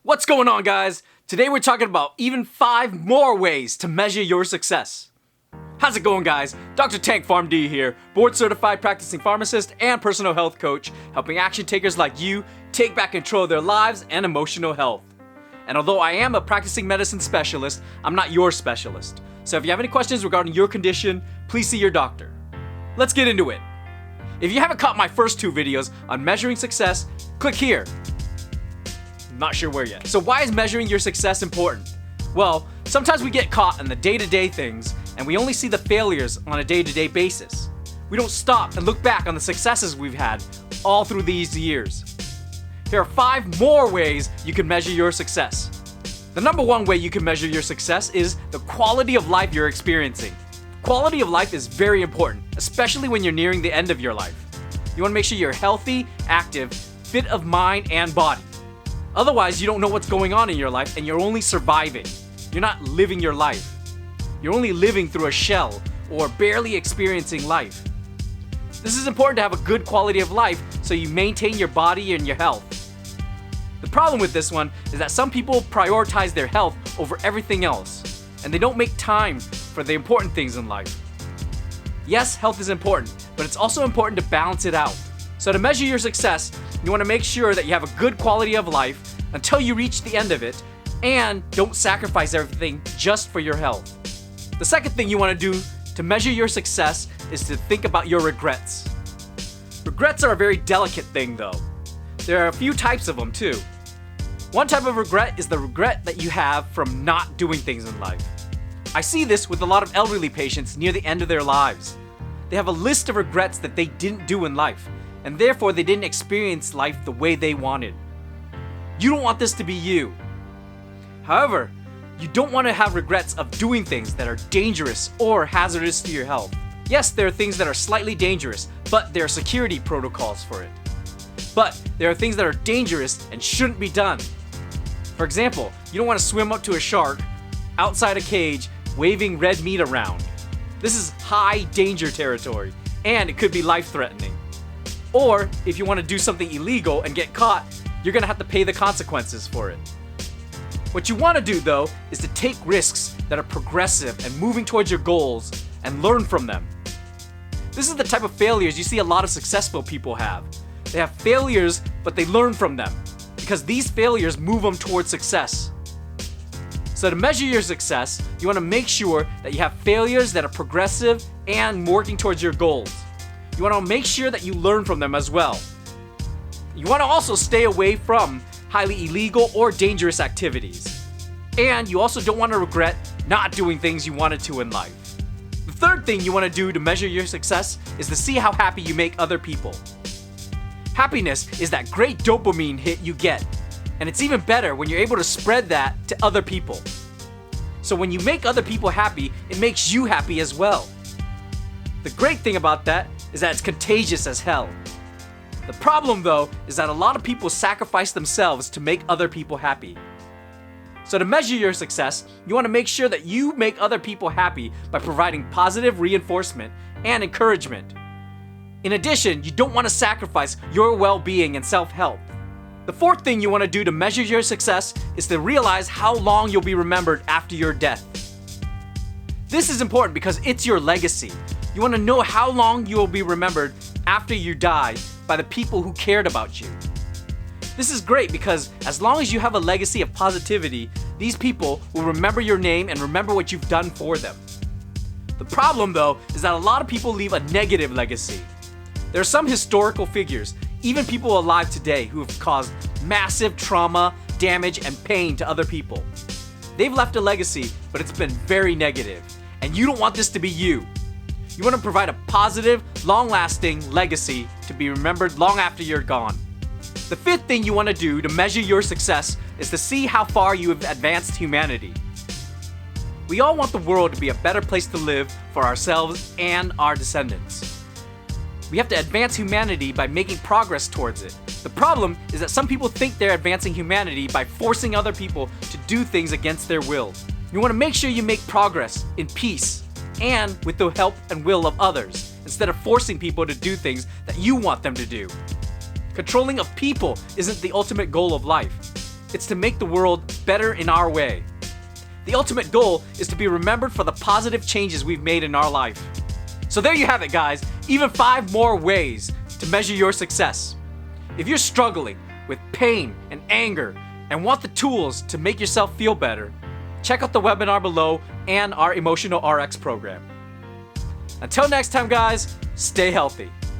What's going on, guys? Today we're talking about even 5 more ways to measure your success. How's it going, guys? Dr. Tank PharmD here, board certified practicing pharmacist and personal health coach, helping action takers like you take back control of their lives and emotional health. And although I am a practicing medicine specialist, I'm not your specialist. So if you have any questions regarding your condition, please see your doctor. Let's get into it. If you haven't caught my first 2 videos on measuring success, click here. Not sure where yet. So why is measuring your success important? Well, sometimes we get caught in the day-to-day things and we only see the failures on a day-to-day basis. We don't stop and look back on the successes we've had all through these years. Here are 5 more ways you can measure your success. The number 1 way you can measure your success is the quality of life you're experiencing. Quality of life is very important, especially when you're nearing the end of your life. You want to make sure you're healthy, active, fit of mind and body. Otherwise, you don't know what's going on in your life and you're only surviving. You're not living your life. You're only living through a shell or barely experiencing life. This is important to have a good quality of life so you maintain your body and your health. The problem with this one is that some people prioritize their health over everything else, and they don't make time for the important things in life. Yes, health is important, but it's also important to balance it out. So to measure your success, you want to make sure that you have a good quality of life until you reach the end of it, and don't sacrifice everything just for your health. The second thing you want to do to measure your success is to think about your regrets. Regrets are a very delicate thing though. There are a few types of them too. One type of regret is the regret that you have from not doing things in life. I see this with a lot of elderly patients near the end of their lives. They have a list of regrets that they didn't do in life, and therefore they didn't experience life the way they wanted. You don't want this to be you. However, you don't want to have regrets of doing things that are dangerous or hazardous to your health. Yes, there are things that are slightly dangerous, but there are security protocols for it. But there are things that are dangerous and shouldn't be done. For example, you don't want to swim up to a shark outside a cage waving red meat around. This is high danger territory, and it could be life-threatening. Or if you want to do something illegal and get caught, you're going to have to pay the consequences for it. What you want to do though is to take risks that are progressive and moving towards your goals and learn from them. This is the type of failures you see a lot of successful people have. They have failures, but they learn from them because these failures move them towards success. So to measure your success, you want to make sure that you have failures that are progressive and working towards your goals. You want to make sure that you learn from them as well. You want to also stay away from highly illegal or dangerous activities. And you also don't want to regret not doing things you wanted to in life. The third thing you want to do to measure your success is to see how happy you make other people. Happiness is that great dopamine hit you get, and it's even better when you're able to spread that to other people. So when you make other people happy, it makes you happy as well. The great thing about that is that it's contagious as hell. The problem though is that a lot of people sacrifice themselves to make other people happy. So to measure your success, you want to make sure that you make other people happy by providing positive reinforcement and encouragement. In addition, you don't want to sacrifice your well-being and self-help. The fourth thing you want to do to measure your success is to realize how long you'll be remembered after your death. This is important because it's your legacy. You want to know how long you will be remembered after you die by the people who cared about you. This is great because as long as you have a legacy of positivity, these people will remember your name and remember what you've done for them. The problem though is that a lot of people leave a negative legacy. There are some historical figures, even people alive today, who have caused massive trauma, damage, and pain to other people. They've left a legacy, but it's been very negative, and you don't want this to be you. You want to provide a positive, long-lasting legacy to be remembered long after you're gone. The fifth thing you want to do to measure your success is to see how far you have advanced humanity. We all want the world to be a better place to live for ourselves and our descendants. We have to advance humanity by making progress towards it. The problem is that some people think they're advancing humanity by forcing other people to do things against their will. You want to make sure you make progress in peace and with the help and will of others, instead of forcing people to do things that you want them to do. Controlling of people isn't the ultimate goal of life. It's to make the world better in our way. The ultimate goal is to be remembered for the positive changes we've made in our life. So there you have it, guys. Even 5 more ways to measure your success. If you're struggling with pain and anger and want the tools to make yourself feel better, check out the webinar below and our Emotional RX program. Until next time, guys, stay healthy.